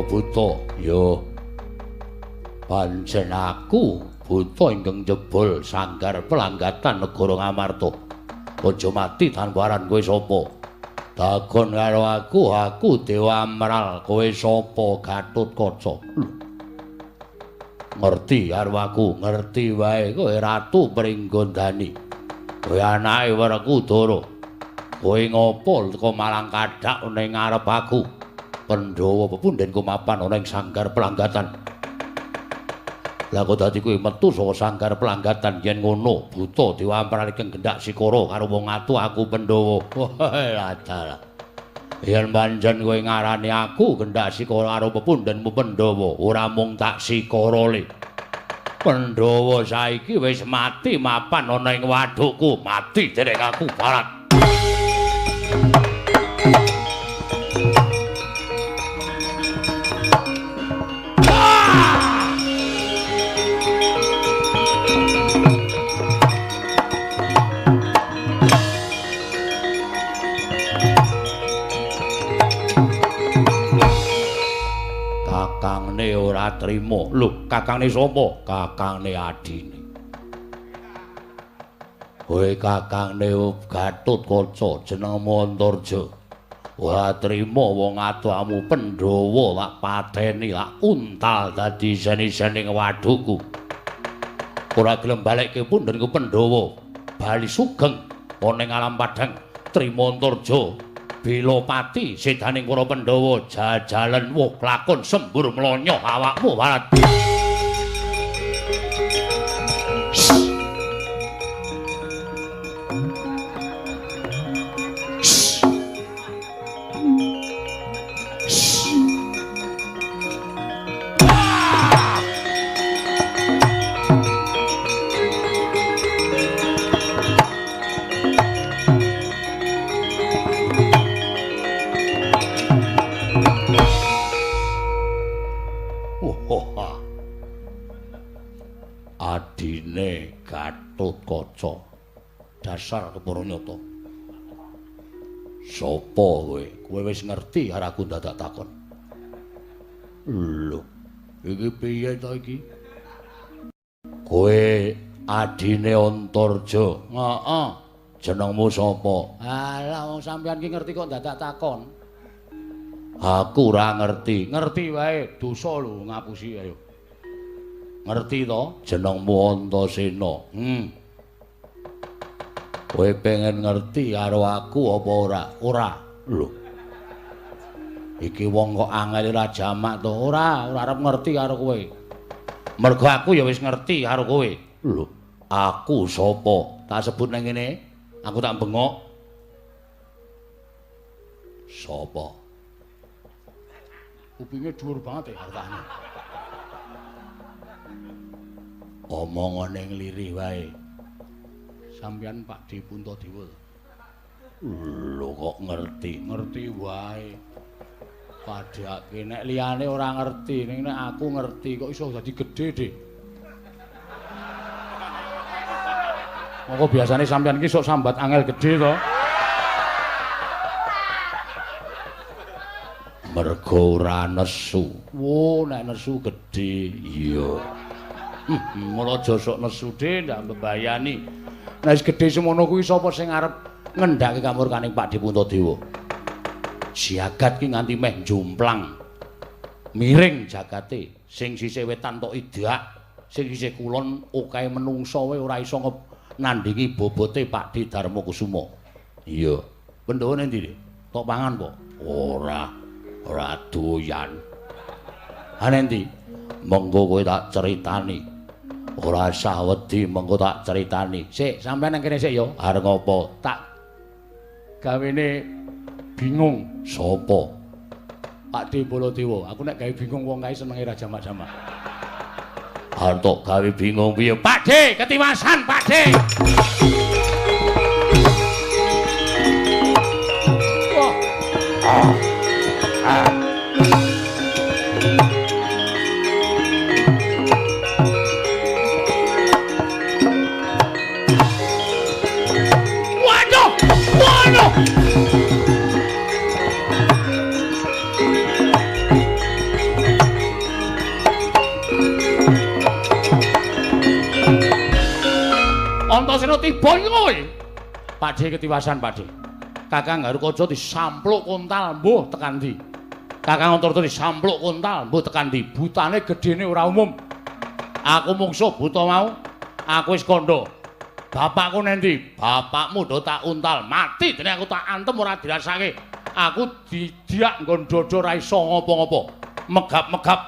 Buta ya pancen aku buta ingkang jebul sanggar pelanggatan negara Ngamarta. Aja mati tanpa aran kowe sapa? Takon karo aku Dewa Amral, kowe sapa Gatotkaca? Ngerti karo aku, ngerti wae kowe Ratu Pringgondani. Kowe anake Werkudara. Kowe ngopo teko Malang Kadhak ning ngarep aku? Pandhawa pepundhen kumapan ana ing sanggar pelanggatan. Lah kok dadi kowe metu saka sanggar pelanggatan yen ngono, buta Dewa Amral ingkang gendhak sikara karo wong atu aku Pandhawa. Wah, adalah. Yen pancen kowe ngarani aku gendhak sikara karo pepundhenmu Pandhawa, ora mung tak sikara le. Pandhawa saiki wis mati mapan ana ing wadukku, mati derek aku barat. Kakangne ora trima. Lho, kakangne sapa? Kakangne adine. Kowe kakangne Gatotkaca jenengmu Antarja. Ora trima wong atuamu Pandhawa tak pateni, tak untal dadi seni-sening wadukku. Ora gelem balekke pundhenku Pandhawa. Bali sugeng ana ing alam padhang. Trima Antarja. Bela pati sedaning para Pandhawa jajalan woh lakon sembur mlonyo awakmu barat. Adine Gatotkaca. Dasar Keparanyata. Sopo kowe? Kowe wis ngerti karo aku dadak takon. Lho, iki piye to iki? Kowe adine Antarja. Heeh. Jenengmu sapa? Alah wong sampeyan ki ngerti kok dadak takon. Aku ora ngerti. Ngerti wae, dosa lho ngapusi ayo. Ngerti to? Jenengmu Antasena. Kowe pengen ngerti karo aku apa ora? Ora. Lho. Iki wong kok angel ora jamak to. Ora arep ngerti karo kowe. Mergo aku ya wis ngerti karo kowe. Lho, aku sapa? Tak sebut nang ngene. Aku tak bengok. Sapa? Kupinge dhuwur banget ya hartane. Omongane nglirih wae. Sampeyan Pak Di Puntadewa. Lho kok ngerti wae. Padhake nek liyane ora ngerti, ning nek aku ngerti kok iso dadi gedhe, Dik. Moko biasane sampeyan ki sok sambat angel gedhe to. Mergo ora nesu. Wo nek nesu gedhe, iya. Mula aja sok nesu dhe ndak mbebayani. Nek wis gedhe semono kuwi sapa sing arep ngendhake kamurkaning Pak Di Puntadewa? Jagat ki nganti meh jomplang. Miring jagate, sing sisih wetan tok idak, sing sisih kulon akeh menungsa wae ora iso nandhingi bobote Pak Di Darmakusuma. Iya. Pandhawa ning ndi? Tok pangan po? Ora doyan. Ane ndi? Mengko kowe tak critani. Ora usah wedi, mengko tak critani. Sik, sampeyan nang kene sik ya. Arep ngopo? Tak gawene bingung. Sopo? Pakde Baladewa. Aku nek gawe bingung wong kae senenge ra jamak-jamak. Antuk gawe bingung piye? Pakde, ketiwasan, Pakde. Waduh! Waduh! Antasena tiba kowe. Pakde ketiwasan, Pakde. Kakang Garukaja disampluk kontal mbuh tekan ndi? Kakang Antarta disampluk kontal mbuh tekan ndi? Butane gedene ora umum. Aku mungsuh buta mau. Aku wis kandha. Bapakku nendi? Bapakmu do tak untal mati dene aku tak antem ora dirasake. Aku didiak nggon dada ora iso ngapa-ngapa. Megap-megap.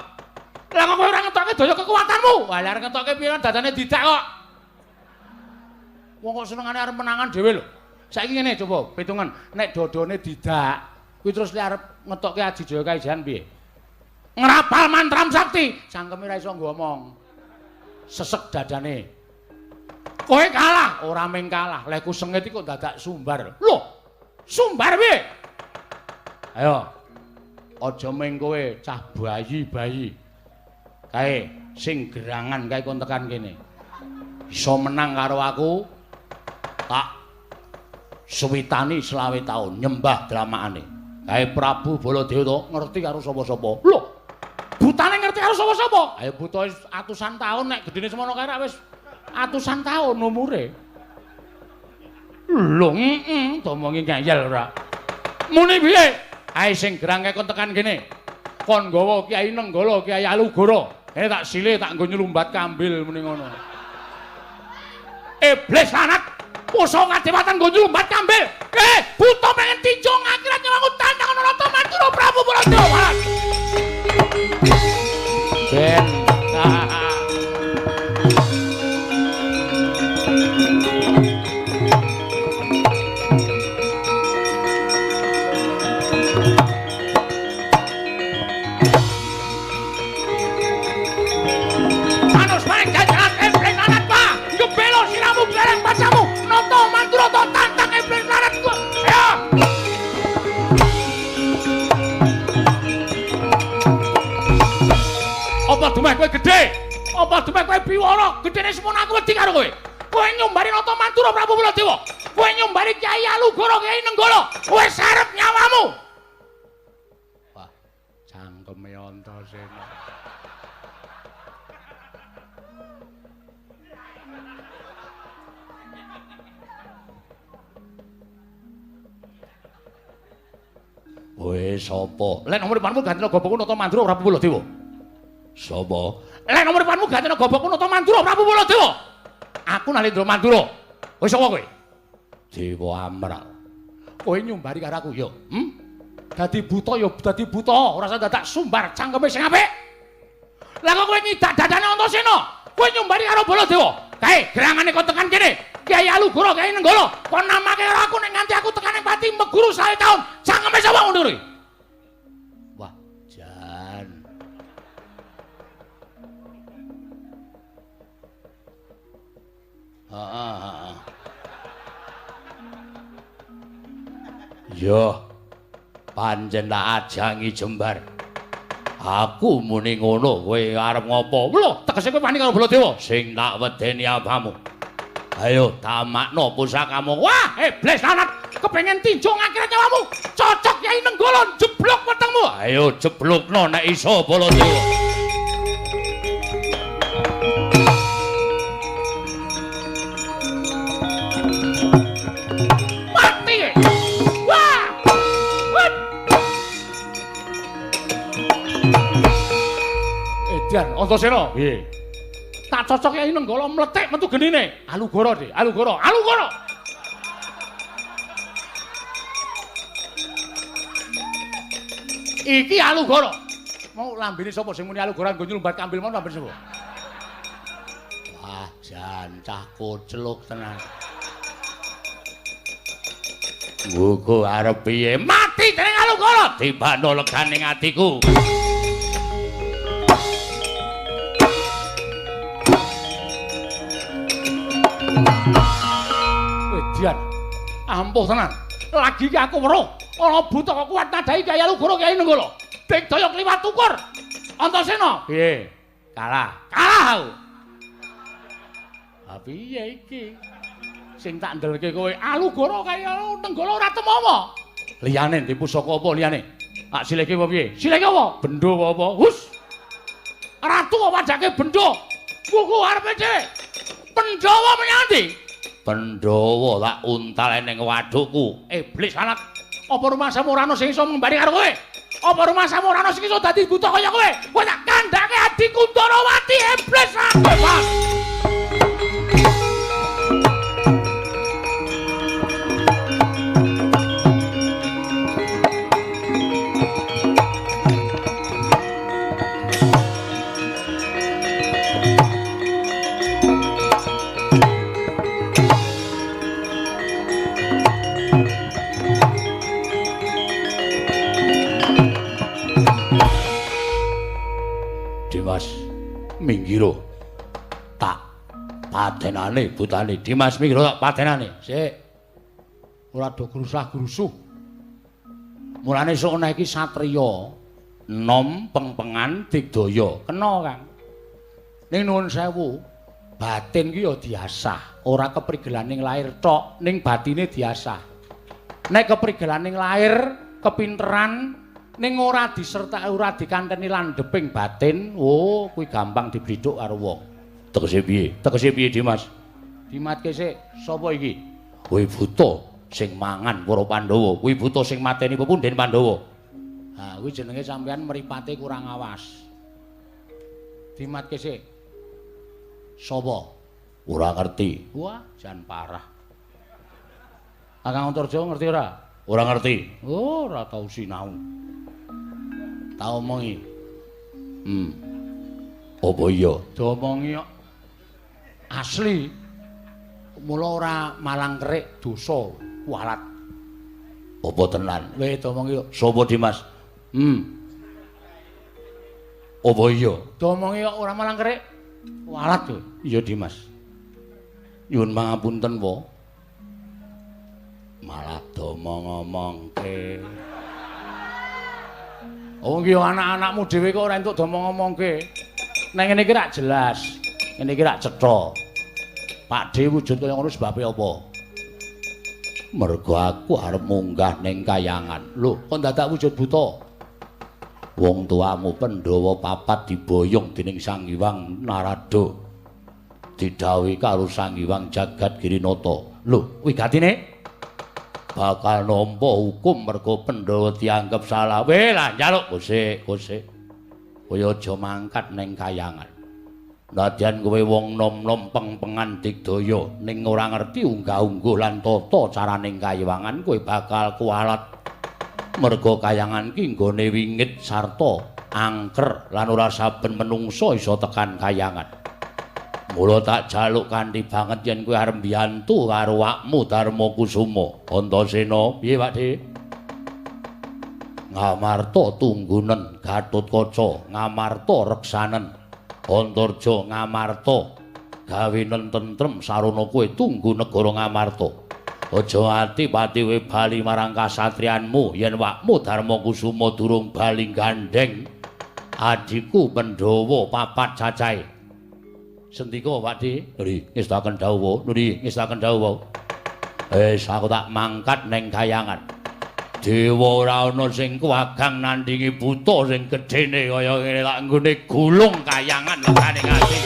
Lah kok kowe ora ngetokke daya kekuatanmu? Lah arep ngetokke piye dadane didak kok. Wong kok senengane arep menangan dhewe lho. Saiki ngene coba pitungan nek dodone didak kuwi terus li arep ngetokke Aji Jaya Kaijan piye? Ngrapal mantram sakti, cangkeme ra iso ngomong. Sesek dadane. Kowe kalah, ora mung kalah, lek ku sengit iki kok dadak sumbar. Lho, sumbar piye? Ayo. Aja mung kowe cah bayi-bayi. Kae sing gerangan kae kon tekan kene. Iso menang karo aku tak suwitani 20 taun nyembah dramaane. Kae Prabu Baladewa to ngerti karo sapa-sapa. Lho, butane ngerti karo sapa-sapa? Ayo buta wis atusan taun nek gedene semono kae wis atusan taun umure. Lho, domongi ngayal ora. Muni piye? Ae sing gerang kae kon tekan kene. Kon nggawa Kyai Nenggala, Kyai Alugara. Tak sile tak nggo nyelumbat kambil muni ngono. Iblis lanat musuh kadewatan nggo nyulumbat kambil. Buta pengen tinjung akhirat nyawaku tandang ana rata mantura Prabu Baladewa. Ben. Manus bareng jajaran iblis lanat pa. Ngebelo siramu bareng bacamu. Noto mantura to tantang iblis lanat ku. Ayo. Apa dumeh kowe gedhe? Apa dumeh kowe piwara? Gedene semono aku wedi karo kowe. Kowe nyombari Nata Mantura Prabu Baladewa. Kowe nyombari Kyai Alugara, Kyai Nenggala. Kowe sarep nyawamu. Wah, cangkeme Antasena. Kowe sapa? Lek nomor depanmu gantena gobokku Nata Mantura Prabu Baladewa. Sapa? Lek nomor depanmu gantena gobokku Nata Mantura Prabu Baladewa. Aku Nalendra Mantura. Kowe sapa kowe? Dewa Amral. Kowe nyumbari karo aku ya. Dadi buta ya dadi buta, ora usah dadak sumbar cangkeme sing apik. Lah kok kowe ngidak dadane Antasena? Kowe nyumbari karo Baladewa. Kae, gerangane kok tekan kene. Kyai Alugara, Kyai Nenggala, kon namake karo aku nek nganti aku tekan ning pati meguru 1 taun. Cangkeme sapa ngono kuwi? Wah, jan. Heeh. Yo. Pancen tak ajangi jembar. Aku muni ngono, kowe arep ngopo? Lho, tegese kowe wani karo Baladewa. Sing tak wedeni apamu. Ayo tamakno pusakamu. Wah, iblis lanat, kepengin tinjung akhirat nyawamu. Cocok Kyai Nenggala jeblok wetengmu. Ayo jeblokno nek iso Baladewa. Mati. Wah. Edan Antasena. Piye? Tak cocok Kyai Nenggala mletek metu genine. Alugara, Dik. Alugara. Iki Alugara. Mau lambene sapa sing muni Alugara nggo nyelumbat kambil mau lambene sapa? Wah, jan cah kocluk tenan. Nggo arep piye? Mati dening Alugara dibano leganing atiku. Wedian. Ampuh tenan. Lagi ki aku weruh ana buta kok kuat nadai kaya Alugara Kyai Nenggala. Digdaya kliwat ukur. Antasena. Piye? Kalah. Kalah aku. Ha piye iki? Sing tak ndelke kowe Alugara kaya Nenggala ora temomo. Liyane ndi pusaka apa liyane? Tak sileke apa piye? Sileke apa? Bendho apa? Hus. Ratu apa padake bendho? Kuku arepe dhewe. Pandhawa menyang ndi? Pandhawa tak untal ning wadukku. Iblis anak. Apa rumah Samurana sing iso ngembari karo kowe? Apa rumah Samurana sing iso dadi buta kaya kowe? Kowe tak kandhake adiku Ndarawati iblis bebas. Minggiro tak patenane butane Dimas minggiro tak patenane sik ora do grusah-grusuh mulane sok ana iki satriya nom pengpengan digdaya kena Kang ning nuwun sewu batin ki ya diasah ora keprigelaning lair tok ning batine diasah nek keprigelaning lair kepinteran ning ora diserta ora dikanteni landheping batin, oh kuwi gampang diblidhuk karo wong. Tegese piye? Tegese piye Dimas? Dimatke sik, sapa iki? Kuwi buta sing mangan para Pandhawa, kuwi buta sing mateni pepunden Pandhawa. Ha, kuwi jenenge sampean mripate kurang awas. Dimatke sik. Sapa? Ora ngerti. Wah, jan parah. Kakang Antarja ngerti ora? Ora ngerti. Oh, ora tau sinau. Tak omongi. Apa iya? Diomongi kok. Asli. Mula ora malang kerik dosa kualat. Apa tenan? Weh diomongi kok. Sapa Dimas? Apa iya? Diomongi kok ora malang kerik kualat kowe. Iya Dimas. Nyuwun pangapunten po. Malah domong-ngomongke. Oh iki anak-anakmu dhewe kok ora entuk domong-ngomongke. Nang ngene iki rak jelas. Ngene iki rak cetha. Pakdhe wujud kaya ngono sebabe apa? Mergo aku arep munggah ning kayangan. Lho, kok dadak wujud buta? Wong tuamu Pandhawa papat diboyong dening Sang Hyang Narada. Didhawuhi karo Sang Hyang Jagat Girinata. Lho, kuwi gatine bakal nampa hukum mergo Pandhawa dianggep salah. Weh lah njaluk kosek. Kowe aja mangkat ning kayangan. Nadyan kowe wong nom-nom pengpengan digdaya ning ora ngerti unggah-ungguh lan tata caraning kayiwangan kowe bakal kualat. Mergo kayangan ki nggone wingit sarta angker lan ora saben menungso iso tekan kayangan. Mula tak jaluk kanthi banget yen kowe arep mbiyantu karo wakmu Darmakusuma. Antasena, piye Pakde? Ngamarta tunggunen Gatotkaca, ngamarta reksanen. Antarja ngamarta gawenen tentrem sarana kowe tunggu negara ngamarta. Aja ati pati kowe bali marang kasatriyanmu yen wakmu Darmakusuma durung bali gandeng adhiku Pandhawa papat cacahe. Sendika Pakde, nggih ngestaken dawuh, nggih ngestaken dawuh. Wis aku tak mangkat ning kayangan. Dewa ora ana sing kuwagang nandingi buta sing gedhene kaya ngene lak nggone gulung kayangan legane ati.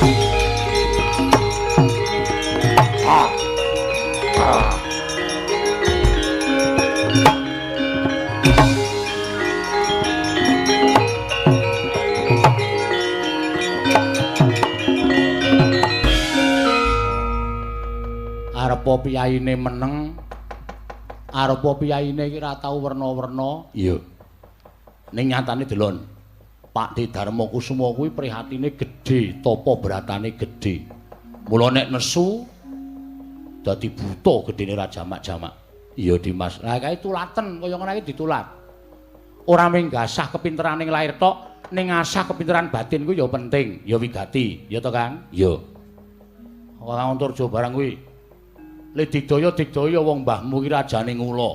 Arepa piyaine meneng, arepa piyaine iki ora tau werna-werna. Iya. Ning nyatane delon. Pakde Darmakusuma kuwi prihatine gedhe, tapa bratane gedhe. Mula nek nesu dadi buta gedene ra jamak-jamak. Iya Dimas. Lah kae tulaten kaya ngono iki ditulat. Ora mung gasah kepinteraning lair tok, ning ngasah kepinteran batin kuwi ya penting, ya wigati, ya to Kang? Ya. Kang Antarja barang kuwi. Le digdaya wong mbahmu ki rajane ngula.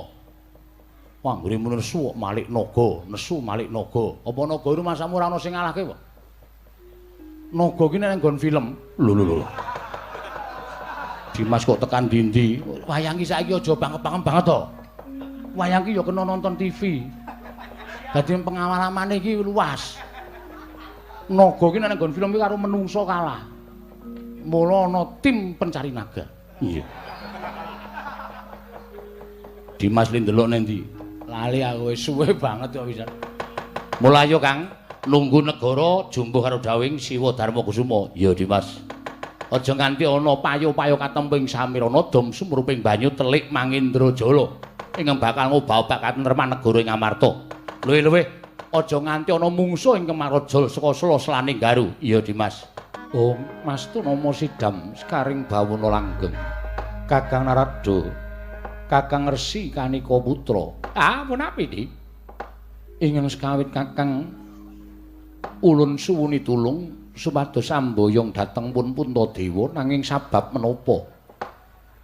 Wah, nggone nesu Malik Naga, nesu Malik Naga. Apa naga iku masamu ora ana sing ngalahke, Pak? Naga ki nek nggon film. Lho. Dimas kok tekan ndi-ndi? Wayang ki saiki aja bangep-bangep banget to. Wayang ki ya kena nonton TV. Dadi pengawalamane iki luas. Naga ki nek nggon film iki karo menungso kalah. Mula ana tim pencari naga. Iya. Dimas li ndelok nang ndi? Lali aku wis suwe banget kok pisan. Mula ayo Kang, nunggu negara jumbuh karo dawing Siwa Darma Kusuma. Ya Dimas. Aja nganti ana payo-payo katemping samirana dom sumruping banyu telik Mangindrajala ingkang bakal ngobah-obah katentreman negara ing Amarta. Luwih-luwih aja nganti ana mungsuh ing Kemarajal saka sela-selaning Garu. Iya Dimas. Oh, Mastu nama Sidam Sekaring Bawana Langgeng. Kakang Narada, Kakang Resi Kanika Putra. Ah, menapi di? Ingkang sekawit Kakang ulun suwuni tulung supados samboyong dhateng pun Puntadewa nanging sabab menapa?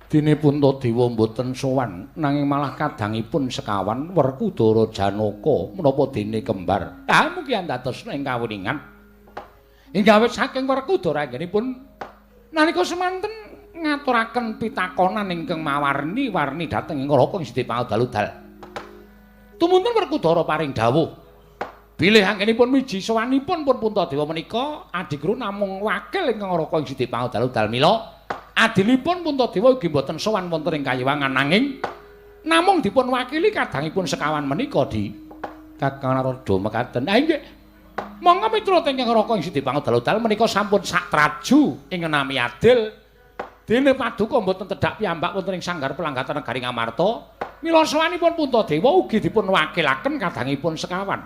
Dene Puntadewa mboten sowan nanging malah kadangipun sekawan Werkudara Janaka menapa dene kembar. Ah, mugi andados ing kawuningan. Inggih awit saking Werkudara anggenipun nalika semanten ngaturaken pitakonan ingkang mawarni-warni dhateng ing Raka ing Siti Pangadal-udal. Tumuntun Werkudara paring dawuh bilih anggenipun miji sowanipun pun Puntadewa menika adigru namung wakil ingkang Raka ing Siti Pangadal-udal mila adilipun Puntadewa ugi boten sowan wonten ing Kayiwangan nanging namung dipun wakili kadangipun sekawan menika di Kakang Narada mekaten. Ah nggih. Monggo miturut ingkang Raka ing Siti Pangadal-udal menika sampun sak traju ing nami adil. Dene paduka mboten tedhak piyambak wonten ing sanggar pelanggatan negaring Amarta. Mila sawanipun Puntadewa ugi dipun wakilaken kadangipun sekawan.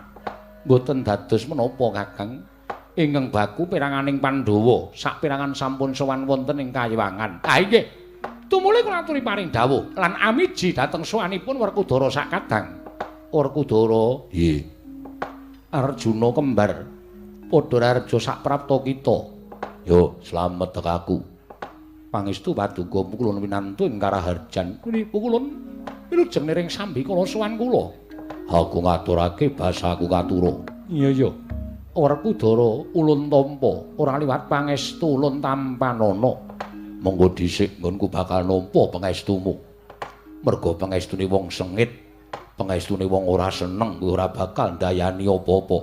Mboten dados menapa Kakang ingkang baku piranganing Pandhawa sak pirangan sampun sowan wonten ing Kayiwangan. Ah nggih. Tumuli kula aturi paring dawuh lan amiji dhateng sowanipun Werkudara sak kadang. Werkudara nggih. Arjuna kembar padha rareja sak prapta kita. Yo, slamet tekaku. Pangestu paduka pukulun winantu ing Karaharjan. Pukulun wilujeng niring sambi kala sowan kula. Aku ngaturake basaku katura. Iya. Werkudara ulun tampa, ora liwat pangestu ulun tampanana. Monggo dhisik nggonku bakal nampa pangestumu. Merga pangestune wong sengit, pangestune wong ora seneng kuwi ora bakal ndayani apa-apa.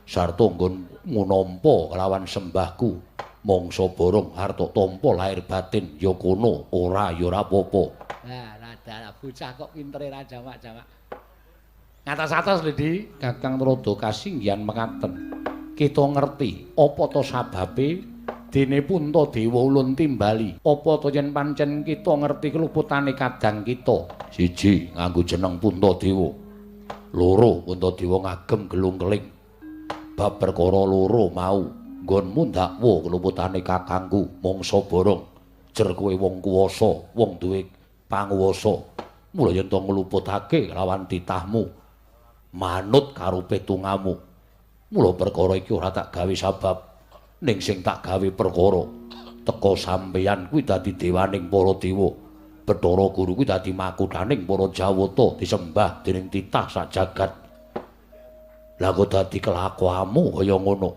Sarta nggonmu nampa kelawan sembahku. Mangsa borong harta tampa lahir batin ya kono ora ya ora apa-apa. Lah rada bocah kok pintere ra jamak-jamak. Ngatos-atos lho Di, Kakang Narada kasinggihan mekaten. Kita ngerti apa to sababe dene Puntadewa ulun timbali. Apa to yen pancen kita ngerti keluputane kadang kita. Siji nganggo jeneng Puntadewa. Loro Puntadewa ngagem gelung keling. Bab perkara loro mau nggonmu ndakwa keluputane kakangku mangsa borong jer kowe wong kuwasa wong duwe panguwasa mula yen to ngluputake lawan titahmu manut karo petungamu mula perkara iki ora tak gawe sabab ning sing tak gawe perkara teka sampeyan kuwi dadi dewaning para dewa Bathara Guru kuwi dadi makuthaning para Jawata disembah dening titah sak jagat lha kok dadi kelakuanmu kaya ngono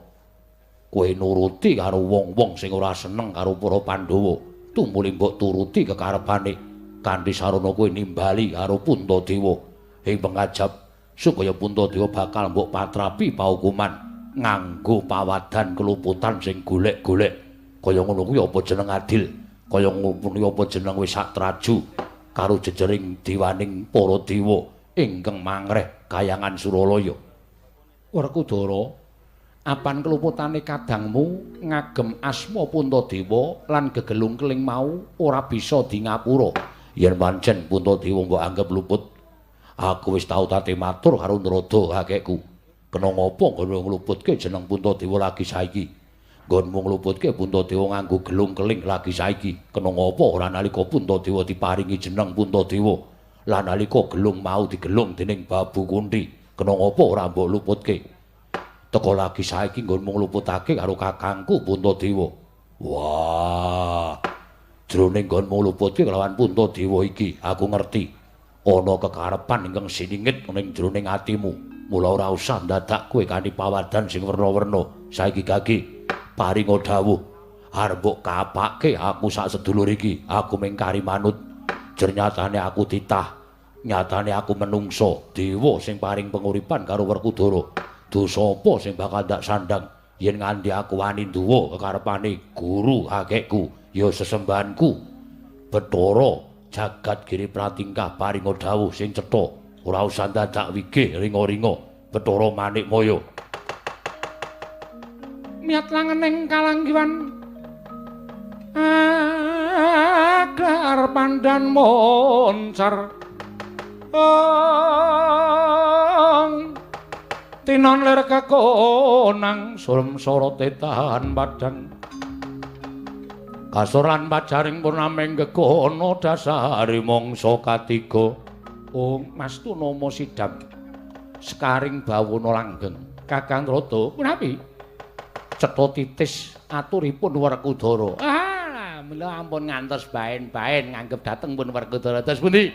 kowe nuruti karo wong-wong sing ora seneng karo para Pandhawa tumuli mbok turuti kekarepane kanthi sarana kowe nimbali karo Puntadewa ing pangajab supaya Puntadewa bakal mbok patrapi paukuman nganggo pawadan keluputan sing golek-golek kaya ngono kuwi apa jeneng adil kaya ngono apa jeneng wis sak traju karo jejering dewaning para dewa ingkang mangreh Kayangan Suralaya. Werkudara apan keluputane kadangmu ngagem asma Puntadewa lan gegelung keling mau ora bisa di ngapura. Yen pancen Puntadewa mbok anggap luput, aku wis tau tate matur karo Narada kakekku. Kena ngopo nggono ngluputke jeneng Puntadewa lagi saiki? Nggonmu ngluputke Puntadewa nganggo gelung keling lagi saiki. Kena ngopo ora nalika Puntadewa diparingi jeneng Puntadewa Lan nalika gelung mau digelung dening Babu Kunthi, kena ngapa ora mbok luputke? Teka lagi saiki nggon mung luputake karo kakangku Puntadewa. Wah. Jroning nggonmu luputke kelawan Puntadewa iki, aku ngerti ana kekarepan ingkang siningit ning jroning atimu. Mula ora usah dadak kowe kanthi pawadan sing werna-werna. Saiki gage paringa dawuh arep mbok kapake aku sak sedulur iki. Aku mengkari manut. Jernyatane aku titah, nyatane aku menungso, dewa sing paring penguripan karo Werkudara. Dosa apa sing bakal dak sandang yen nganti aku wani nduwa kekarepane guru kakekku, ya sesembahanku. Bathara Jagat Giri Pratingkah paringa dawuh sing cetha, ora usah dadak wigih ringa-ringa. Bathara Manikmaya. Miat langening kalanggiwan agar pandan moncar tinon lir kekonang surem sorot tetahan padang kasoran pajaring purnaming gegono dasari mangsa katiga. Oh Mastu Nama Sidam Sekaring Bawana Langgeng Kakang Rada punapi cetha titis aturipun Werkudara. Mila ampun ngantos baen-baen nganggep dateng pun Werkudara. Terus pundi?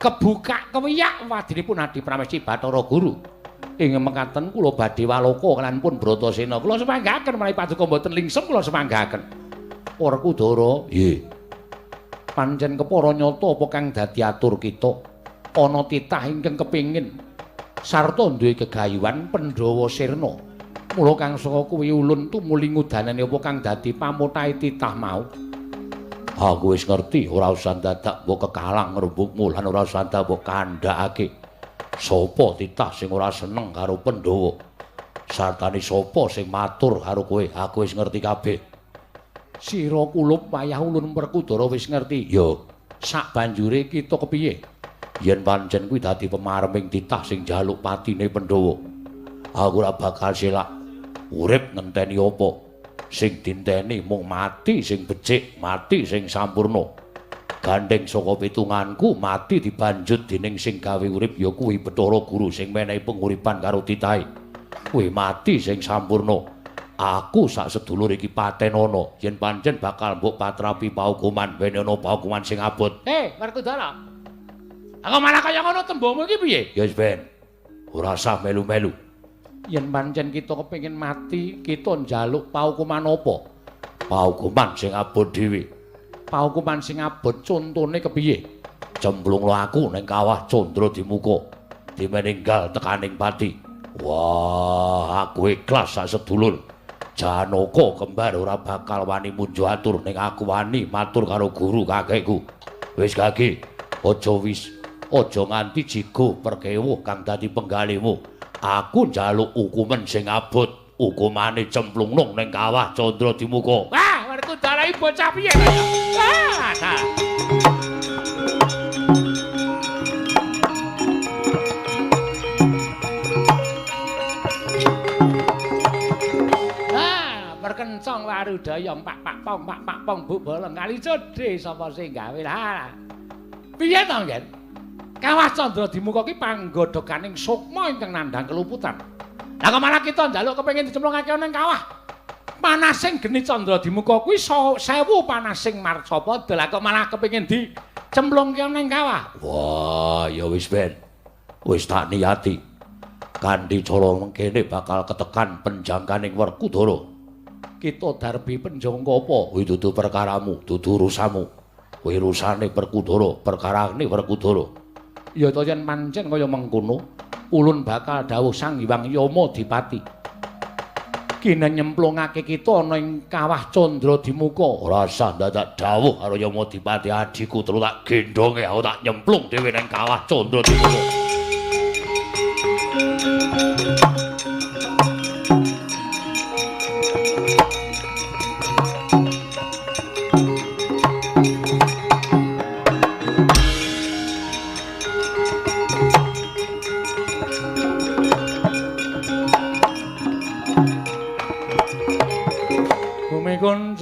Kebuka kewiyak wadinipun Adi Pramesti Bathara Guru. Ing mekaten kula badhe waloka lan pun Bratasena. Kula semanggaken menawi paduka mboten lingsem kula semanggaken. Werkudara, nggih. Pancen kepara nyata apa kang dadi atur kita? Ana titah ingkang kepingin sarta duwe gegayuhan Pandhawa Sirna. Mula kang saka kuwi ulun tumuli ngudanane apa kang dadi pamutahe titah mau. Aku wis ngerti, ora usah dadak mbok kekalang ngrembugmu lan ora usah mbok kandhakake. Sapa titah sing ora seneng karo Pandhawa? Sartane sapa sing matur karo kowe? Aku wis ngerti kabeh. Sira kulup wayah ulun Werkudara wis ngerti. Yo, sak banjure kita kepiye? Yen pancen kuwi dadi pemarming titah sing njaluk patine Pandhawa. Aku ora bakal selak urip ngenteni apa. Sing dinteni mung mati sing becik, mati sing sampurna. Gandeng saka pitunganku mati dibanjut dening sing gawe urip ya kuwi Bathara Guru sing menehi penguripan karo titahe. Kuwi mati sing sampurna. Aku sak sedulur iki patenana yen pancen bakal mbok patrapi paukuman wenana paukuman sing abot. Werkudara. Aku malah kaya ngono tembungmu iki piye? Ya wis ben. Ora usah melu-melu. Yen pancen kita kepengin mati, kita njaluk paukuman apa? Paukuman sing abot dhewe. Paukuman sing abot contone kepiye? Cemplungno aku ning kawah Candra Dimuka. Dimeninggal tekaning pati. Wah, aku ikhlas sak sedulur. Janaka kembar ora bakal wani munjo atur ning aku wani matur karo guru kakekku. Wis gage, aja nganti jigo perkewuh kang dadi penggalihmu. Aku njaluk hukuman sing abot, hukumane cemplungno ning kawah Candra Dimuka. Wah, Werkudara iki bocah piye kaya? Perkencong warudaya pak pong bu bolong kali cedhe sapa sing gawe lah. Piye to, Ngen? Kawah Candra Dimuka ki panggodhoganing sukma ingkang nandhang keluputan. Lah kok malah kita njaluk kepengin dicemplungake ning kawah. Panasing geni Candra Dimuka kuwi 1000 panasing marcapada. Lah kok malah kepengin dicemplungke ning kawah. Wah, ya wis ben. Wis tak niati. Kanthi cara mengkene bakal ketekan penjangkaning Werkudara. Kita darbi penjangka apa? Kuwi dudu perkaramu, dudu urusanmu. Kuwi urusane Werkudara, perkarane Werkudara. Ya to yen pancen kaya mengkono, ulun bakal dawuh Sang Hyang Yama Dipati. Kine nyemplungake kita ana ing kawah Candra Dimuka. Ora usah dadak dawuh karo Yama Dipati, adiku terus tak gendhonge aku tak nyemplung dhewe ning kawah Candra Dimuka.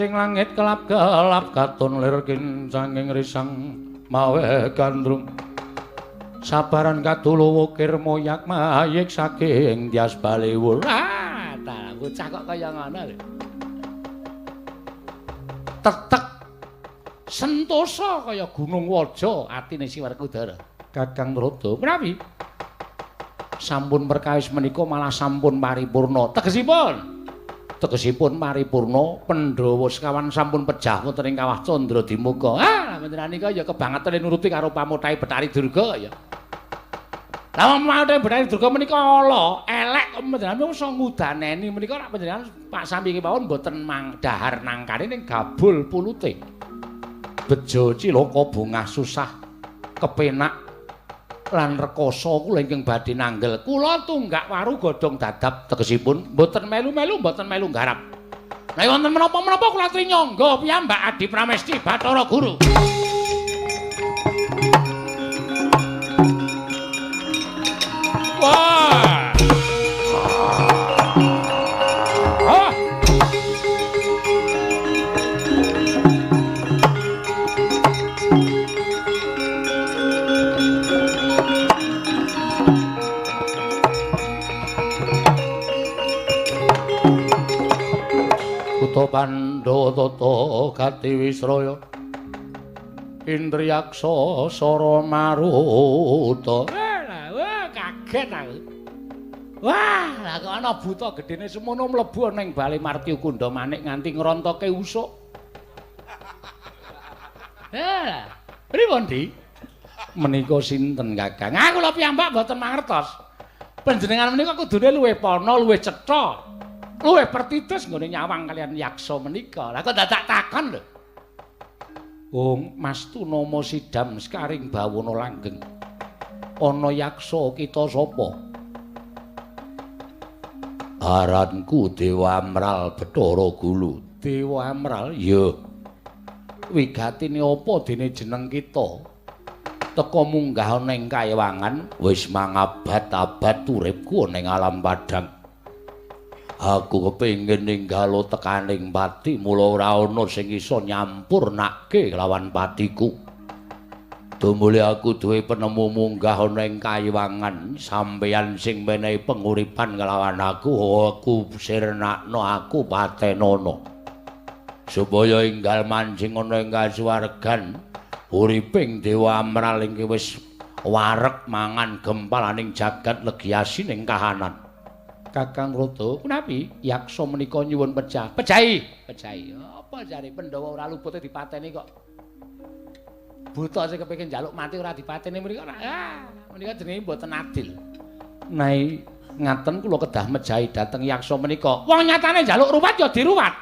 Sing langit kelap-kelap katon lir kincanging risang mawe gandrung sabaran kadulawa kirma yak mayik saking Tyas Baliwul. Ah, ta bocah kok kaya ngono lho. Tetek sentosa kaya gunung waja atine si Werkudara. Kakang Rada, menawi sampun perkawis menika malah sampun paripurna. Tegesipun paripurna Pandhawa sekawan sampun pejah wonten ing kawah Candradimukha. Ah, panjenengan ya kebangetan nuruti karo pamuthahe Betari Durga ya. Lah pamuthahe Betari Durga menika ala, elek panjenengan iso ngudaneni menika nek panjenengan Pak Sami kemawon mboten dahar nangkane ning gabul pulute. Bejo cilaka bungah susah kepenak lan rekoso kula ingkang badhe nanggel kula tunggak waru godhong dadap tegesipun mboten melu-melu mboten melu nggarap. Nek wonten menapa-menapa kula aturi nyangga piyambak Adi Pramesti Bathara Guru. Wah. Pandhawa tata gati wisraya Indriyaksa sara maruta. Wah, kaget aku. Wah, lah kok ana buta gedene semono mlebu ning Bali Marti Kunda Manik nganti ngrontoke usuk. Pripun, Di? Menika sinten, Kakang? Aku lho piyambak mboten mangertos. Panjenengan menika kudune luwih pana, luwih cetha. Luwih pertitis nggone nyawang kalian yaksa menika. Lah kok dadak takon lho. Wong Mastu nama Sidam Skaring Bawana Langgeng. Ana yaksa kita sapa? Aranku Dewa Amral Bathara Gulu. Dewa Amral? Ya. Wigatine apa dene jeneng kita? Teka munggah ning kaewangan wis mangabad-abad uripku ning alam padang. Aku kepengin ninggalo tekaning pati mula ora ana sing iso nyampurnakke lawan patiku. Tumuli aku duwe penemu munggah ana ing kayiwangan sampeyan sing menehi penguripan kelawan aku sirnakno aku patenono. Supaya enggal mancing ana ing kasuwargan uriping Dewa Amral iki wis wareg mangan gempalaning jagat legiasi ning kahanan. Kakang Rada, punapi yaksa menika nyuwun pejah. Pejahi. Apa jare Pandhawa ora lupute dipateni kok. Buta sing kepengin njaluk mati ora dipateni menika. Menika jenenge mboten adil. Nai ngaten kula kedah mejahi dhateng yaksa menika. Wong nyatane njaluk ruwat ya diruwat.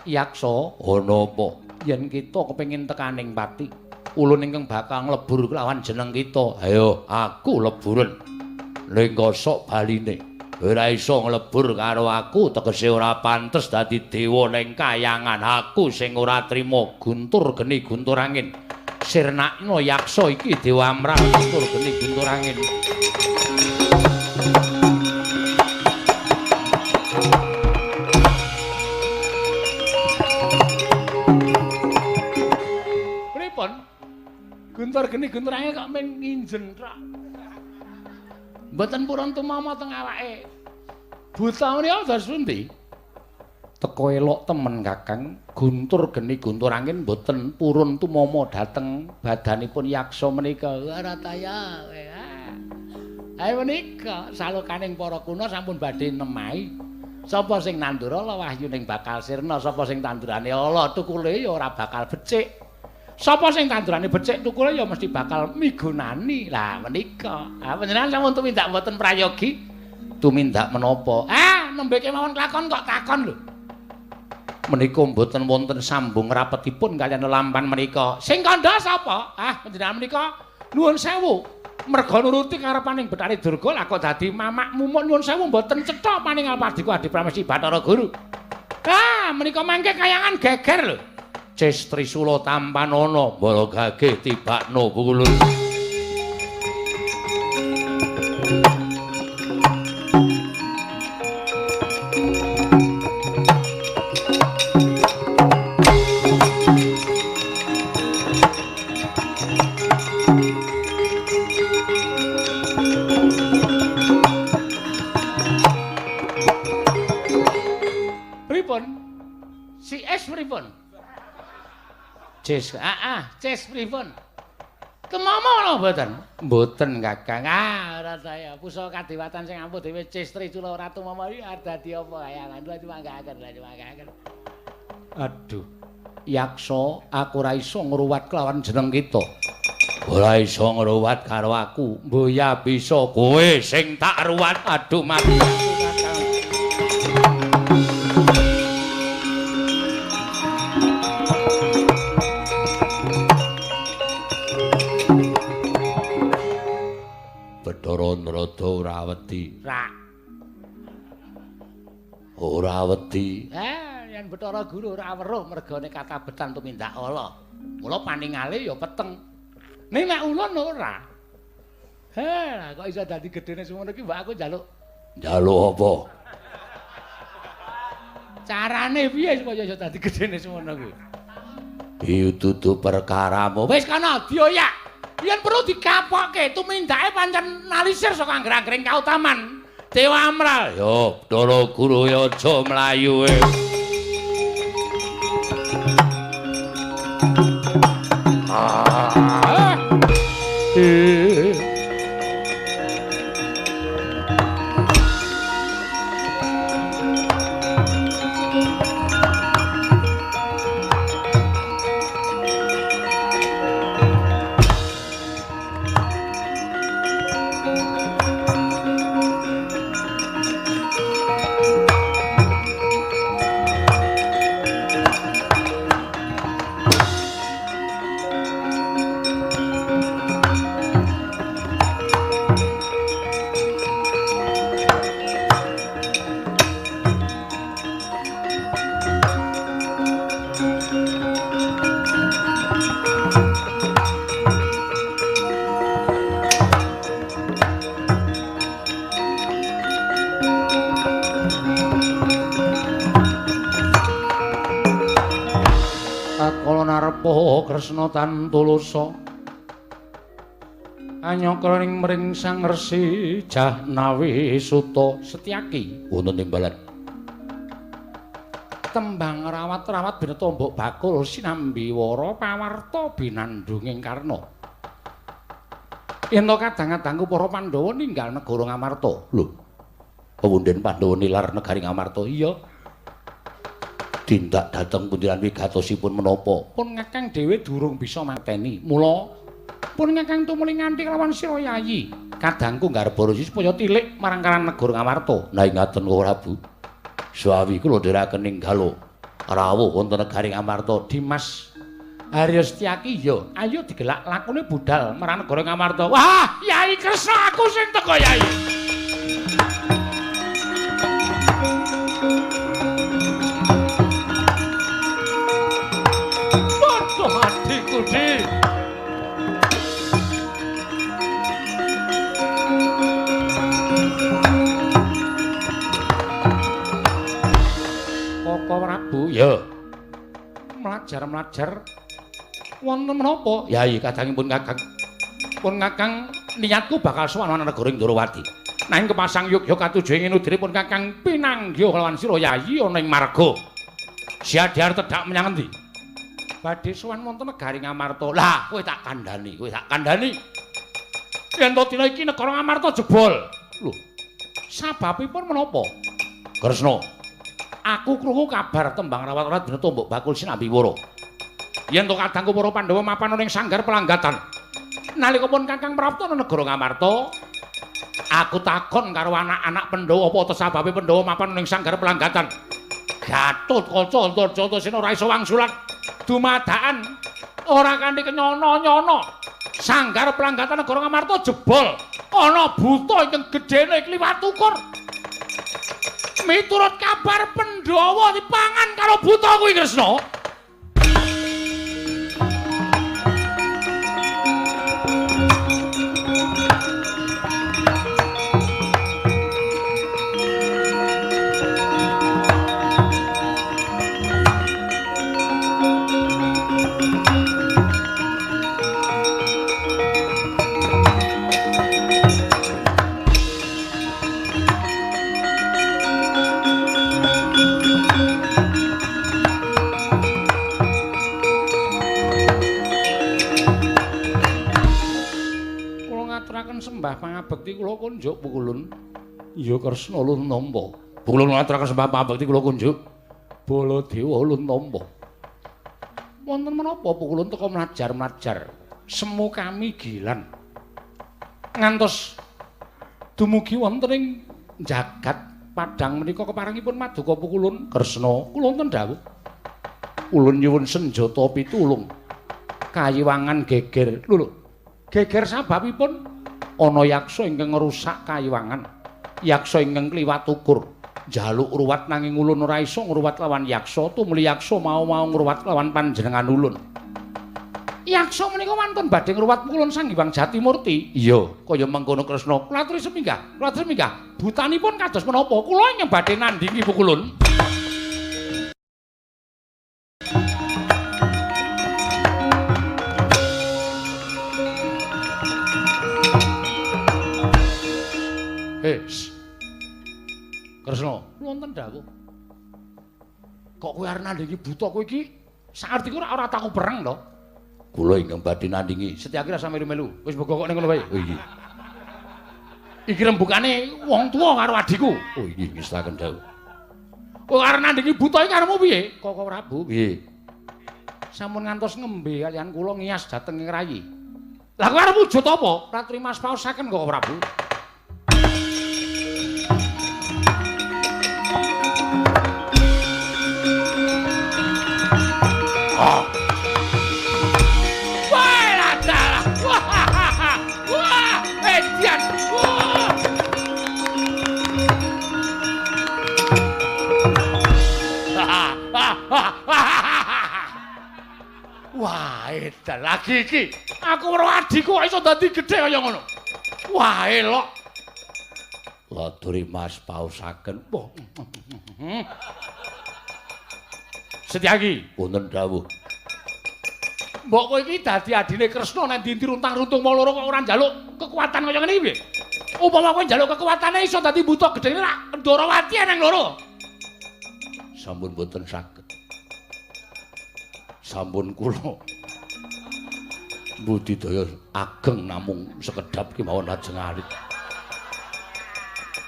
Yaksa, ana apa? Yen kita kepengin tekaning pati, ulun ingkang bakal nglebur kelawan jeneng kita. Ayo, aku leburen. Ning kosok baline. Ora iso nglebur karo aku tegese ora pantes dadi dewa ning kayangan aku sing ora trima guntur geni guntur angin sirnakno yaksa iki Dewa Amral guntur geni guntur angin. Pripun guntur geni guntur angin kok men nginjen tok. Mboten purun tumama teng awake. Buta menika dados pundi? Teko elok temen Kakang, guntur geni guntur angin mboten purun tumama dhateng badanipun yaksa menika. Rataya. Ayo menika salukaning para kuna sampun badhe nemahi. Sapa sing nandura la wahyuning bakal sirna, sapa sing tandurane ala tukule ya ora bakal becik. Sapa sing tandurane becik tukule ya mesti bakal migunani. Lah menika. Panjenengan sampun tumindak mboten prayogi. Tumindak menapa? Nembe kemawon lakon kok takon lho. Menika mboten wonten sambung rapetipun kaliyan lelampan menika. Sing kandha sapa? Panjenengan menika nuwun sewu. Merga nuruti karepaning Betari Durga lah kok dadi mamak mumuk nuwun sewu mboten cetha paning alpadiku Adi Pramesti Bathara Guru. Menika mangke kayangan geger lho. Cis Trisula tampanana bala gagih tibakno pulun. pripun? Si es pripun? Cis, cis pripun? Kemama lho mboten? Mboten, Kakang. Ora saya. Pusaka kadewatan sing ampuh dhewe cis Tricula Ratu Mama iki dadi apa kayangan. Cuma. Aduh. Yaksa, aku ora iso ngruwat kelawan jeneng kita. Ora iso ngruwat karo aku. Mboya bisa kowe sing tak ruwat. Aduh mati aku, Kakang. Bathara Narada ora wedi. Ora wedi. Yen Bathara Guru ora weruh mergane katabetan tumindak ala. Mula paningale ya peteng. Ning nek ulun ora. Kok iso dadi gedene semono iki mbak aku njaluk. Njaluk apa? Carane piye supaya iso dadi gedene semono kuwi? Iku dudu perkaramu. Wis kana dioyak. Yen perlu dikapokke tumindake pancen nalisir saka angger-anggering kautaman Dewa Amral. Yo, Bathara Guru ya aja mlayu e. Kresna tan tulusa anyokring mring Sang Resi Jahnawi Suta Setyaki wonten timbalan tembang rawat-rawat bineta mbok bakul sinambi wara pawarta binandunging Karna yen to kadang-kadangku para Pandhawa ninggal negara Ngamarta lho pawunden Pandhawa nilar negari Ngamarta iya tindak dhateng pundiran wigatosipun menapa pun Kakang dhewe durung bisa mateni mula pun Kakang tumuli nganti lawan sira yayi kadangku ngarep borosi supaya tilik marang karan negara Ngamarta nah ngaten Prabu sawi kula ndherekaken ninggalo rawuh wonten negari Ngamarta Dimas Arya Setyaki ya ayo digelak lakune budal marang negara Ngamarta wah Yai Kresna aku sing teko Yai Prabu ya melajar wonten menapa yai kadangipun Kakang pun Kakang niatku bakal sowan ana negara Ndrawati nanging kepasang yogya katujuh ing nudiripun Kakang pinanggih kelawan sira yayi ana ing marga siadhar tedhak menyang endi badhe sowan wonten negari Ngamarta lah kowe tak kandhani yen to dina iki negara Ngamarta jebol lho sababipun menapa Kresna aku krungu kabar tembang rawat-rawat bineta mbok bakul sinambi wara. Yen to kadangku para Pandhawa mapan ning sanggar pelanggatan. Nalika pun Kakang prapta ana negara Ngamarta, aku takon karo anak-anak Pandhawa apa te sababe Pandhawa mapan ning sanggar pelanggatan. Gatotkaca Antarjatasena ora iso wangsulan dumadakan ora kanthi kenyono-nyono. Sanggar pelanggatan negara Ngamarta jebol. Ana buta ingkang gedhene kliwat ukur. Miturut kabar Pandhawa dipangan karo buta kuwi Kresna. sembah pangabekti kula kunjuk Pukulun. Ya Kresna ulun nampa. Pukulun ngaturaken sembah pangabekti kula kunjuk. Baladewa ulun nampa. Wonten menapa Pukulun teka mlajar-mlajar semu kami gilan. Ngantos dumugi wonten ing jagat Padang menika keparengipun Maduka Pukulun Kresna kula wonten dawuh. Ulun nyuwun senjata pitulung. Kayiwangan geger. Lho, geger sababipun ana yaksa ingkang ngrusak kayiwangan. Yaksa ingkang kliwat ukur. Jaluk ngruwat nanging ulun ora isa ngruwat lawan yaksa, tumuli yaksa mau-mau ngruwat lawan panjenengan ulun. Yaksa menika wonten badhe ngruwat Pukulun Sang Hyang Jatimurti. Iya, kaya mengkono Kresna. Kula aturi seminggah, kula aturi seminggah. Butanipun kados menapa? Kula ingkang badhe nandhingi Pukulun. Kresna, wonten dawuh. Kok kowe arep nandhingi buta kowe iki? Saartiku ora taku perang to. Kula ingkang badhe nandhingi. Setyaki rasa melu-melu. Wis mbokok ning ngono wae. Oh iki. Iki rembukane wong tuwa karo adhiku. Oh iki ngestaken dawuh. Kowe arep nandhingi buta iki karepmu piye? Koko Prabu piye? Sampun ngantos ngembe kaliyan kula ngiyas dhateng ing rayi. Lah kowe arep wujud apa? Ratri Mas paosaken Koko Prabu. Oh. Wah, ladalah. Wah, edian. Wah, edan lagi iki. Aku karo adhiku kok iso dadi gedhe kaya ngono. Wah, elok. Laturi Mas paosaken. Setyaki, wonten dawuh. Mbok kowe iki dadi adine Kresna nek ndi runtang-runtung mau loro kok ora njaluk kekuatan kaya ngene iki piye? Upama kowe njaluk kekuatane iso dadi buta gedhe ra Ndarawati eneng loro. Sampun boten saged. Sampun kula budidaya ageng namung sekedhap kemawon lajeng alit.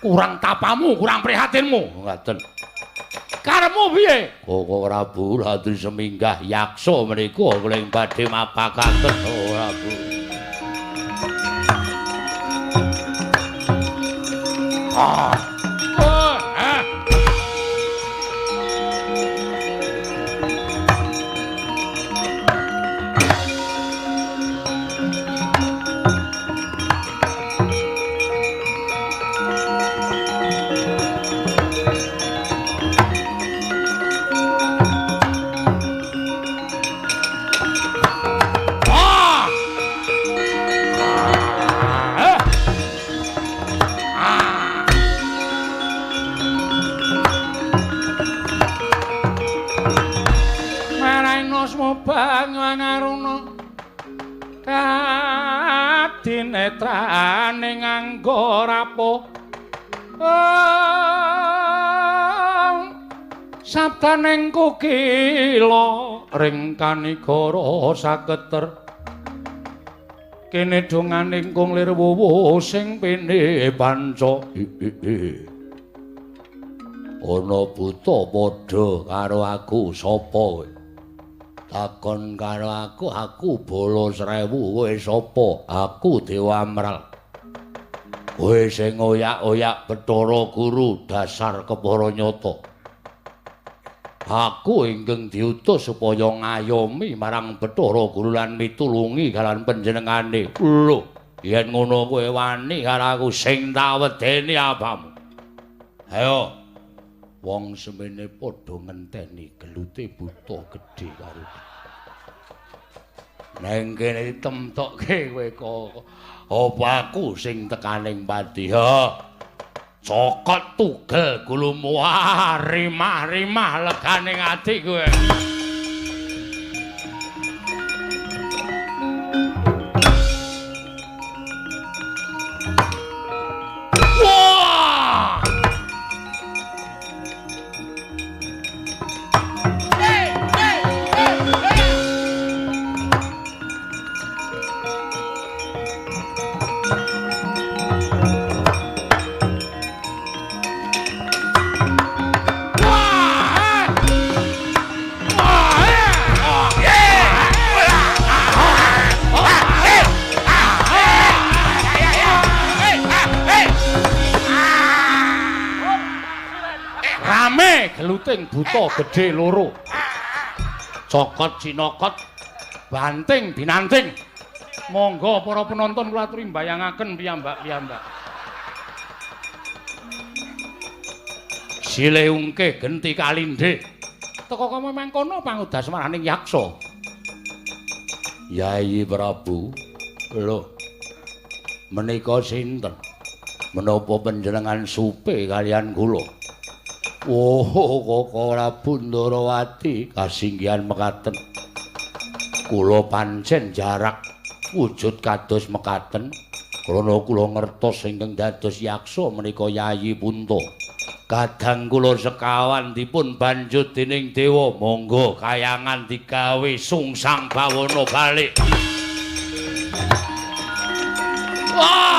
Kurang tapamu, kurang prihatinmu. Ngaten. Karepmu piye? Koko Prabu Ratri seminggah yaksa menika kula ing badhe mapakaken Koko Prabu. Netrane nganggo rapuh sabdaning kukila ring kanigara saketer kene donganing kung lir wuwu sing pene panca ana buta padha karo aku sapa takon karo aku Bala Srewu kowe sapa? Aku Dewa Amral. Kowe sing oyak-oyak Bathara Guru dasar kepara nyata. Aku ingkang diutus supaya ngayomi marang Bathara Guru lan mitulungi kalian panjenengane. Lho, yen ngono kowe wani karo aku sing tak wedeni apamu. Ayo. Wong semene padha ngenteni gelute buta gedhe karo. Neng kene ditemtokke kowe kok apa aku sing tekaning pati ha. Cokot tugel gulumu rimah-rimah leganing ati kowe. Me geluting buta gedhe loro. Cokot cinokot banting binanting. Monggo para penonton kula aturi mbayangaken piyambak-piyambak. Sile ungke genti kalindhe. Teka kowe mangkono pangudas maraning yaksa. Yai Prabu, lho. Menika sinten? Menapa panjenengan supe kalian kula? Oh, Koko Prabu Ndarawati kasinggihan mekaten. Kula pancen jarak wujud kados mekaten. Krana kula ngertos ingkang dados yaksa menika Yayi Punta. Kadang kula sekawan dipun banjut dening dewa, monggo kayangan digawe sungsang bawana balik. Wah!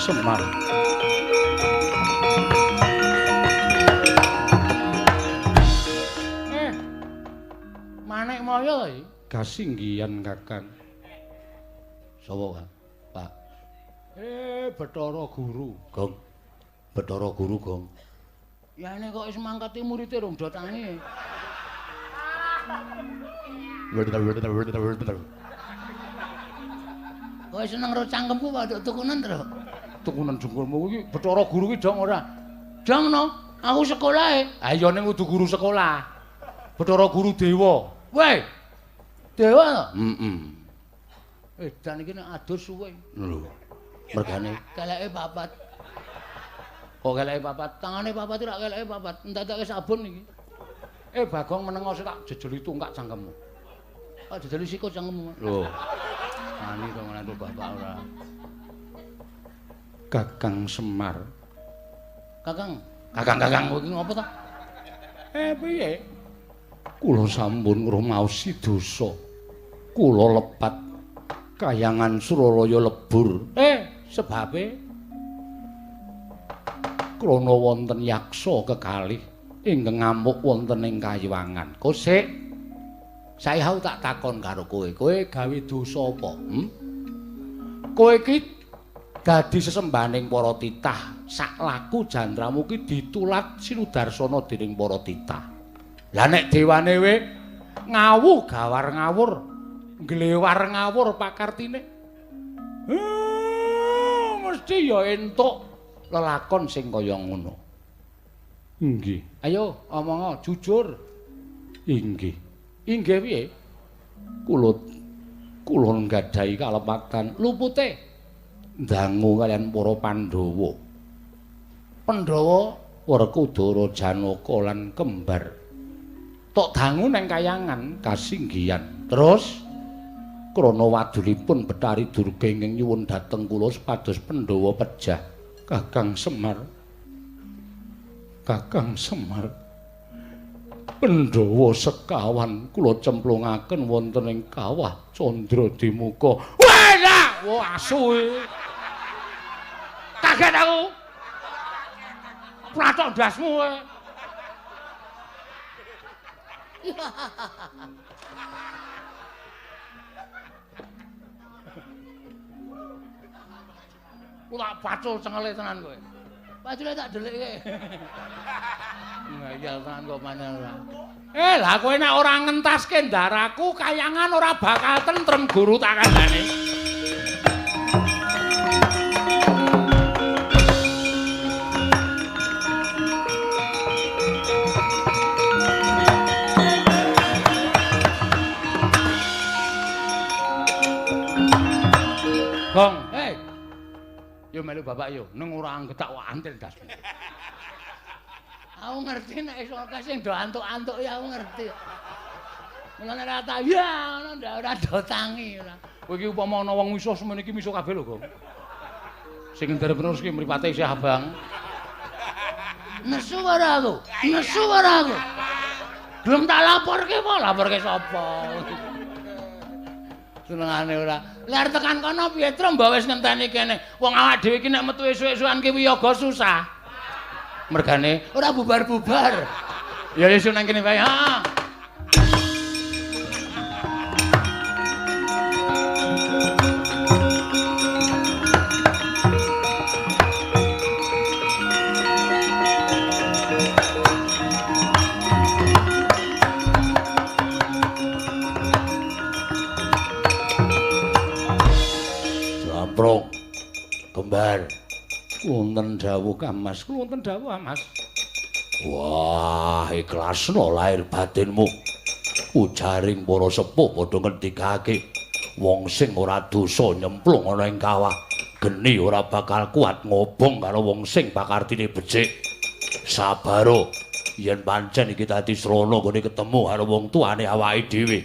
Semar. Manik Maya iki kasinggihan Kakang. Sapa, Pak? Bathara Guru. Gong. Bathara Guru, Gong. Ya ini kok wis mangkati muridé rong do tangi. Kowe seneng karo cangkemku waduh tukunan to. Tukunan jengkulmu iki Bathara Guru ki dong ora. Dong no, aku sekolahe. Ha iya ning kudu guru sekolah. Bathara Guru dewa. Weh. Dewa to? Heeh. Edan iki nek adus suwe. Lho. Mergane Keleke papat. kok keleke papat. Tangane papat ora keleke papat. Entek-entek sabun iki. Bagong menengo sik tak jejeli tungkak cangkemmu. Kok jejeli sikut cangkemmu. Lho. Ani kok ngene bapak ora. Kakang Semar. Kakang Kakang iki ngopo ta? Piye? Kula sampun ngrumaosi dosa. Kula lepat kayangan Suralaya lebur. Sebabe krana wonten yaksa kekalih ingkang ngamuk wonten ing Kayiwangan. Kosik. Saihau tak takon karo kowe. Kowe gawe dosa apa? Kowe iki dadi sesembahaning para titah. Sak laku jandramu ki ditulat sinudarsana dening para titah. Lah nek dewane we ngawu gawar ngawur, glewar ngawur pakartine. Mesti ya entuk lelakon sing kaya ngono. Inggih. Ayo omongo jujur. Inggih. Inggih piye? Kula nggadahi kalepatan lupute ndangu kalian para Pandhawa. Pandhawa Werkudara, Janaka lan kembar. Tok dangu neng kayangan kasinggihan. Terus krana wadulipun Betari Durga ingkang nyuwun dhateng kula supados Pandhawa pejah. Kakang Semar. Kakang Semar. Pandhawa sekawan kula cemplungaken wonten ing kawah Candradimuka. Wah, asu. Kaget aku. Plathok ndasmu kowe. Kula pacul cengele tenan kowe. Pacule tak delikke. Ngayal tenan kok pancen ora. Lah kowe nek ora ngentaske ndaraku kayangan ora bakal tentrem guru tak kandhane. Gong, yo melu bapak yo, neng ora anggetak kok antil dasmu. Aku ngerti nek iso sing do antuk-antuk ya aku ngerti. Mulane ora tak ya ngono ndak ora do tangi ora. Kowe iki upama ana wong misuh semene iki misuh kabeh lho, Gong. Sing nderep terus ki mripate isih abang. Nesu ora aku. Nesu ora aku. Belum tak laporke apa? Laporke sapa? senengane ora. Lah tekan kono piye Tru mbok wis ngenteni kene. Wong awak dhewe iki nek metu esuk-esukan ki wiyaga susah. Mergane ora bubar-bubar. Ya wis nang kene wae. Ha. Prong kembar wonten dawuh Kamas wonten dawuh Mas. Wah ikhlasno lahir batinmu ujaring para sepuh padha ngendikake wong sing ora dosa nyemplung ana ing kawah geni ora bakal kuat ngobong karo wong sing bakartine becik. Sabaro yen pancen iki dadi srana gone ketemu karo wong tuane awake dhewe.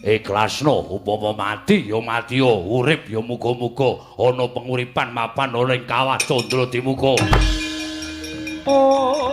Ikhlasno upama mati ya mati ya urip ya muga-muga ana penguripan mapan ana ing kawah Candra Dimuka. Oh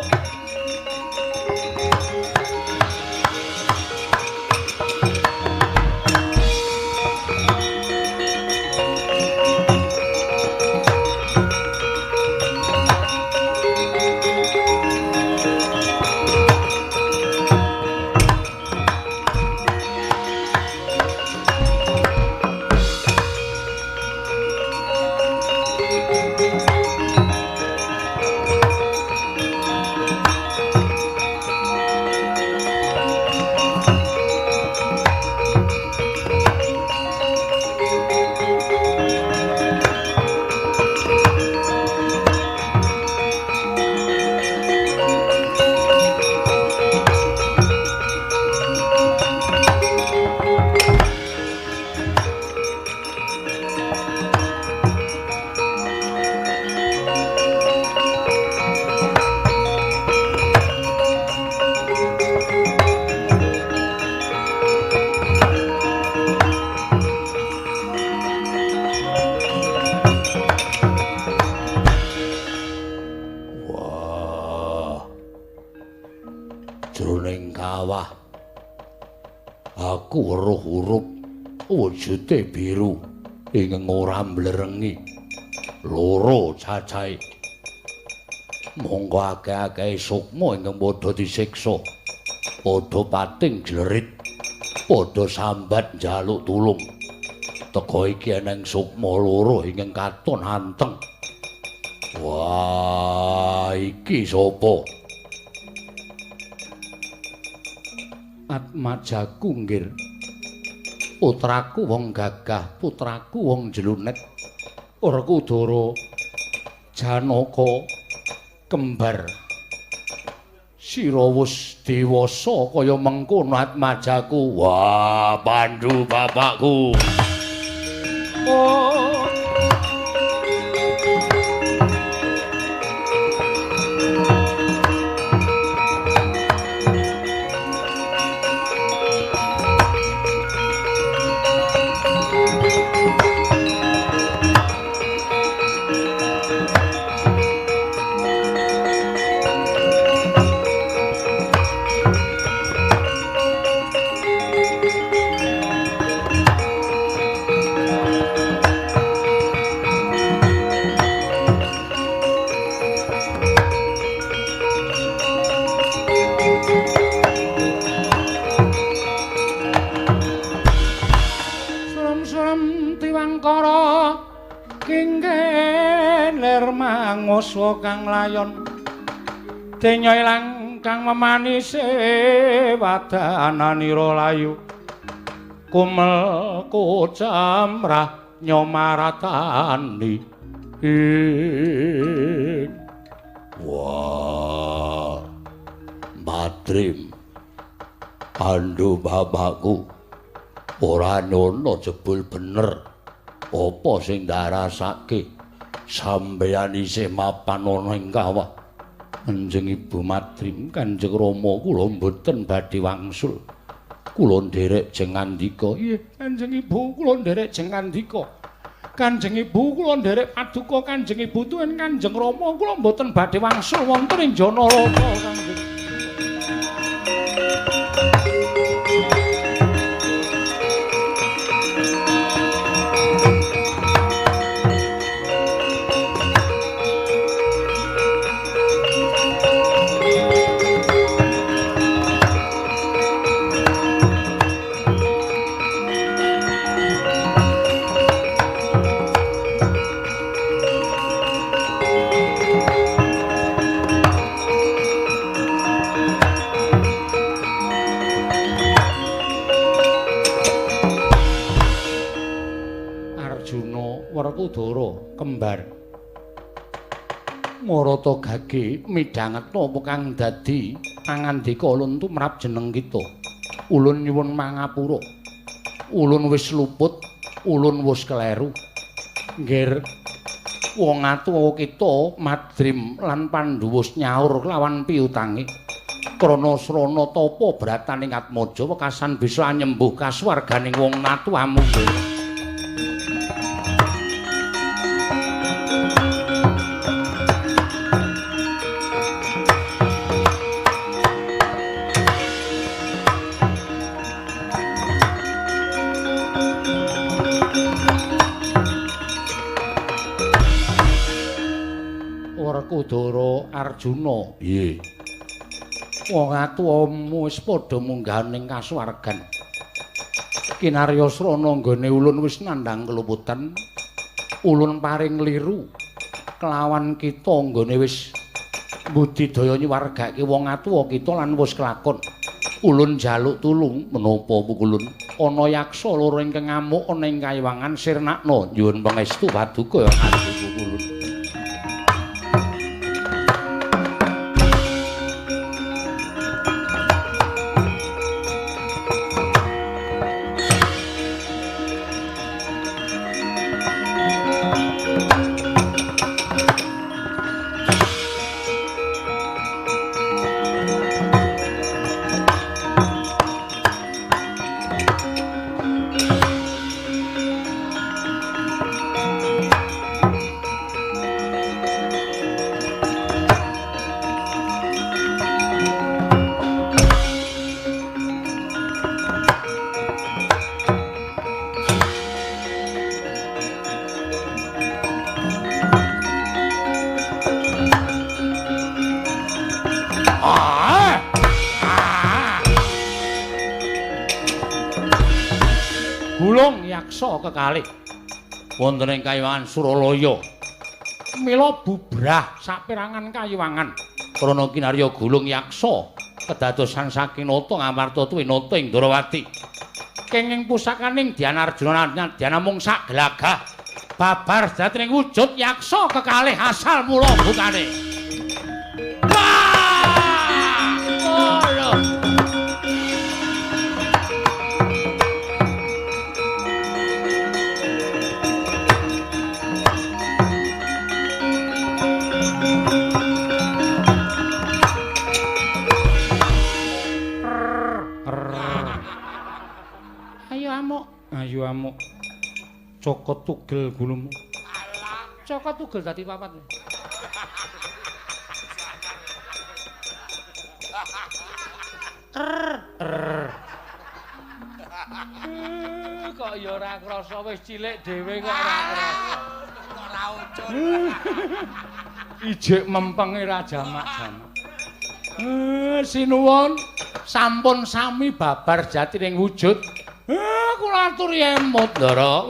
aku weruh hurup wujude biru ing ora mblerengi loro cacahe monggo akeh-akeh sukma ingkang padha disiksa padha pating jlerit padha sambat njaluk tulung teka iki eneng sukma loro ingkang katon anteng. Wah iki sapa? Atmajaku nggir. Putraku wong gagah, putraku wong jlunet. Werkudara Janaka kembar. Sira wis dewasa kaya mengkono Atmajaku. Wah, Pandhu bapakku. Oh. Mangusa kang layon denya ilang kang memanise wadananira layu kumel kocamrah nyomaratani wah Madrim Pandhu bapakku ora ono jebul bener apa sing ndarasake sampeyan isih mapan ana ing kawah. Kanjeng Ibu Madrim, Kanjeng Rama kula mboten badhe wangsul. Kula nderek jeng ngandika. Nggih, Kanjeng Ibu kula nderek jeng ngandika. Kanjeng Ibu kula nderek paduka Kanjeng Ibu tuwin Kanjeng Rama kula mboten badhe wangsul wonten ing Janarata Kanjeng. Arjuna Werkudara kembar Marata gage midhangetna apa kang dadi pangandika ulun tumrap jeneng kita. Ulun nyuwun mangapura. Ulun wis luput, ulun wis kleru. Nggir wong atuwa kita madrim lan Pandhawa nyaur lawan piutange. Krana srana tapa brataning Atmaja wekasan bisa nyembuh kasuwarganing wong natuwamu. Werkudara Arjuna. Piye? Wong atuwamu wis padha munggah ning kasuwargan. Kinarya srana nggone ulun wis nandhang keluputan. Ulun paring liru kelawan kita nggone wis budidaya nyuwargake wong atuwa kita lan wis kelakon. Ulun njaluk tulung menapa pukulun. Ana yaksa loro ingkang ngamuk ana ing Kayiwangan sirnakna nyuwun pangestu paduka kanthi pukulun. Gulung yaksa kekalih wonten ing Kayiwangan Suralaya. Mila bubrah saperangan Kayiwangan krana kinarya gulung yaksa kedadosan saking nata ngamarta Twinata ing Ndarawati. Kenging pusakaning Dhyana Arjuna Dhyana mung sak glagah babar dadining wujud yaksa kekalih asal mula bukane. Ayo amuk. Cokot tugel gulumu. Cokot tugel dadi papat. Kok ya ora krasa wis cilik dhewe kok ora krasa. Ora ucul. Ijik mempenge ra jamak-jamak. Sinuwun sampun sami babar jatining wujud. Kula aturi emot, Ndara.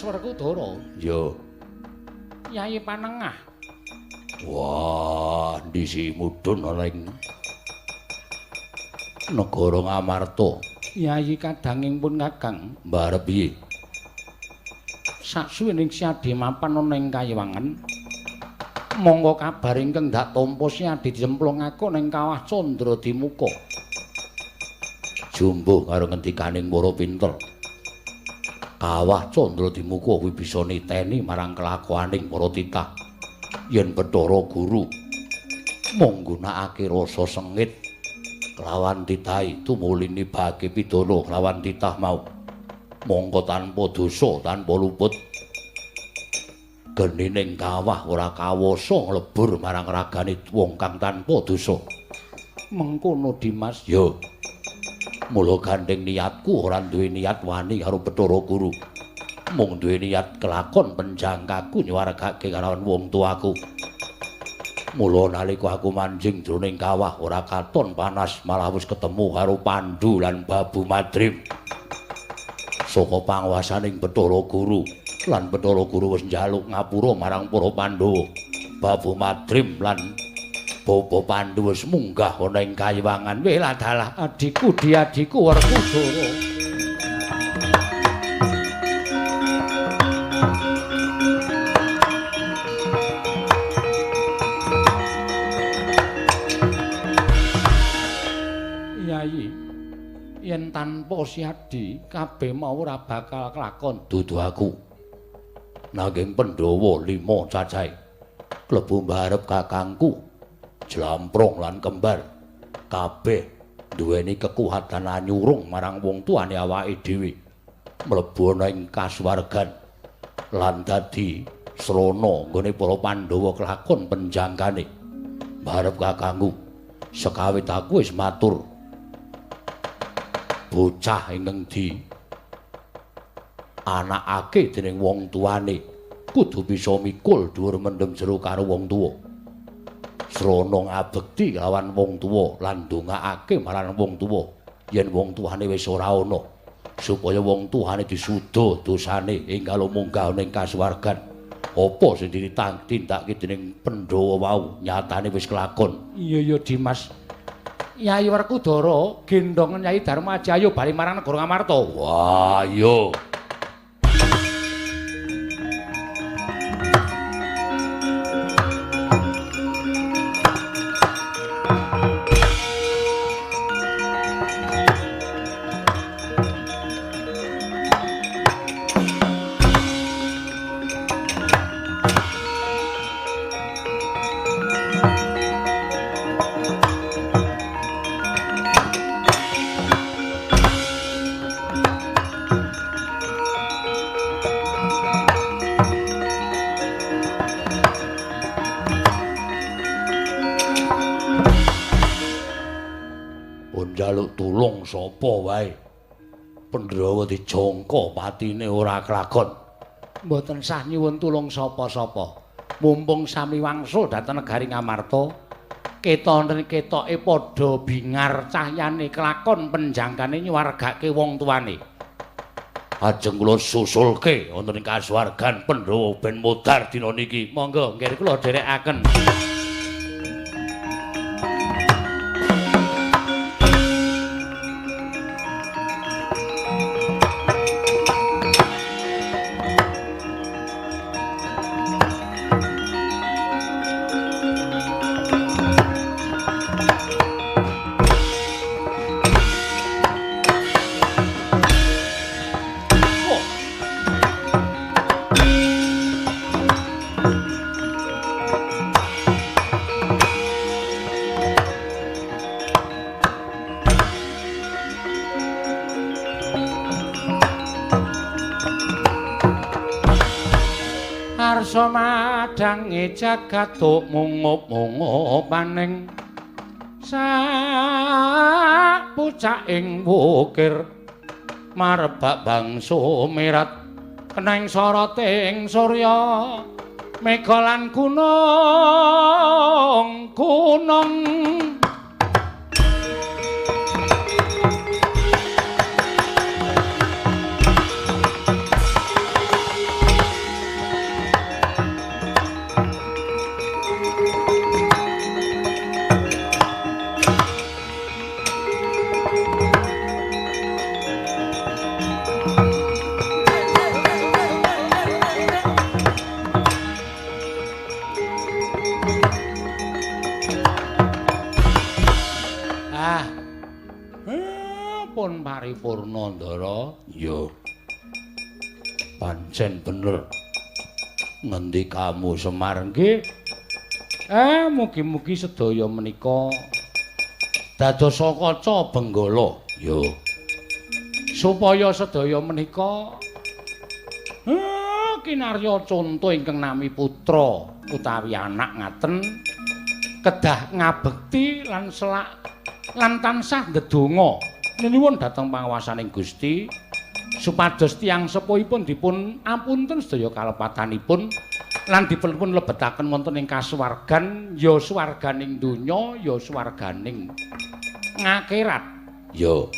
Werkudara. Ya. Yayi Panengah. Wah, ndisi mudhun ana ing negara Ngamarta. Yayi kadanging pun Kakang Mbarep piye? Sasuwening siadi mapan ana ing Kayiwangan. Monggo kabar ingkang dak tampa siadi dijemplungake ning Kawah Candradimuka. Jumbuh karo ngendikaning para pinter. Kawah Candradimuka kuwi bisa niteni marang kelakuaning para titah. Yen Bathara Guru mung nggunakake rasa sengit kelawan titahi tumulini bage pidana kelawan titah mau. Mongko tanpa dosa, tanpa luput. Genining kawah ora kawasa nglebur marang ragane wong kang tanpa dosa. Mengkono Dimas. Yo. Mula gandeng niatku ora duwe niat wani karo Bathara Guru. mung duwe niat kelakon penjangkaku nyuwargake kalawan wong tuaku. Mula nalika aku manjing jroning kawah ora katon panas malah wis ketemu karo Pandhu lan Babu Madrim. Saka panguwasaning Bathara Guru lan Bathara Guru wis njaluk ngapura marang para Pandhawa. Babu Madrim lan Bapa Pandhu wis munggah ana ing kayiwangan. Wela dalah adikku diadiku Werkudara. Yen tanpa Siadi kabeh mau ora bakal kelakon dudu aku. Nanging Pandhawa 5 cacahe klebu mbarep kakangku Jlamprong lan Kembar kabeh duweni kekuatan anyurung marang wong tuane awake dhewe mlebu ana ing kasuwargan lan dadi srana nggone para Pandhawa kelakon penjangkane. Mbarep kakangku sekawit aku wis matur bocah ingkang di anakake dening wong tuane kudu bisa mikul dhuwur mendem jero karo wong tuwa. Srana ngabekti lawan wong tuwa lan ndongaake marang wong tuwa yen wong tuane wis ora ana supaya wong tuane disuda dosane ing kala munggah ning kasuwargan. Apa sing ditindakake dening Pandhawa wau nyatane wis kelakon. Iya Dimas. Nyai Werkudara gendongen Nyai Darmaji ayo bali marang negara Ngamarta. Wah, iya. Njaluk tulung sapa wae. Pandhawa dijangka patine ora kelakon. Mboten sah nyuwun tulung sapa-sapa. Mumpung sami wangsul dhateng negari Ngamarta, ketoke padha bingar cahyane kelakon penjangkane nyuwargake wong tuane. Ajeng kula susulke wonten ing kasuwargan Pandhawa ben modar dina niki. Monggo nggih kula dherekaken. Arsa madange jagat mungup-mungup paning sak pucaking wukir marebak bangsa mirat keneng soroting surya mega lan gunung pun paripurna Ndara. Ya. Pancen bener. Ngendikamu Semar nggih. Mugi-mugi sedaya menika dados kaca benggala. Ya. Supaya sedaya menika kinarya conto ingkang nami putra utawi anak ngaten kedah ngabekti lan selak lan tansah ndedonga nyuwun dhateng pangawasaning Gusti supados tiyang sepuhipun dipun apunten sedaya kalepatanipun lan dipun lebetaken wonten ing kasuwargan ya swarganing donya ya swarganing ngakhirat ya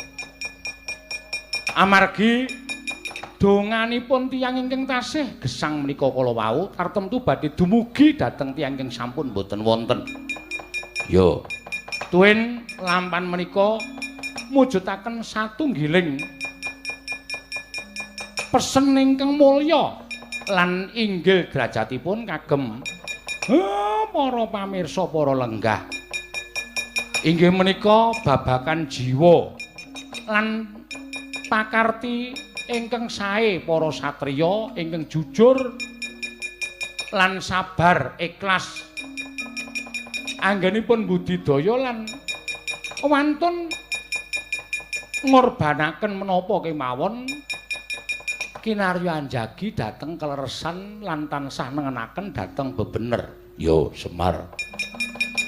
amargi donganipun tiyang ingkang tasih gesang menika kala wau tartemtu badhe dumugi dhateng tiyang ingkang sampun boten wonten ya tuwin lampan menika mujudaken satunggiling pesen ingkang mulya lan inggil derajatipun kagem para pamirsa para lenggah inggih menika babakan jiwa lan pakarti ingkang sae para satriya ingkang jujur lan sabar ikhlas anggenipun budidaya lan wantun ngorbanaken menapa kemawon kinarya anjagi dhateng kaleresan lan tansah nengenaken dhateng bebener ya Semar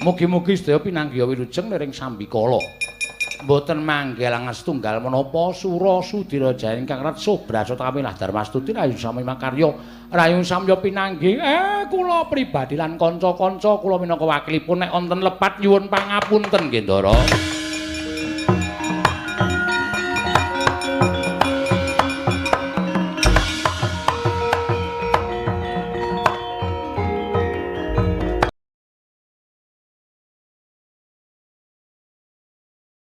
mugi-mugi sedaya pinanggiya wilujeng liring sambikala mboten manggil setunggal menapa sura sudira jaya ingkang retso brasata kamilah darmastuti rayu sami makarya rayu samya pinanggih kula pribadi lan kanca-kanca kula minangka wakilipun nek wonten lepat nyuwun pangapunten nggih Ndara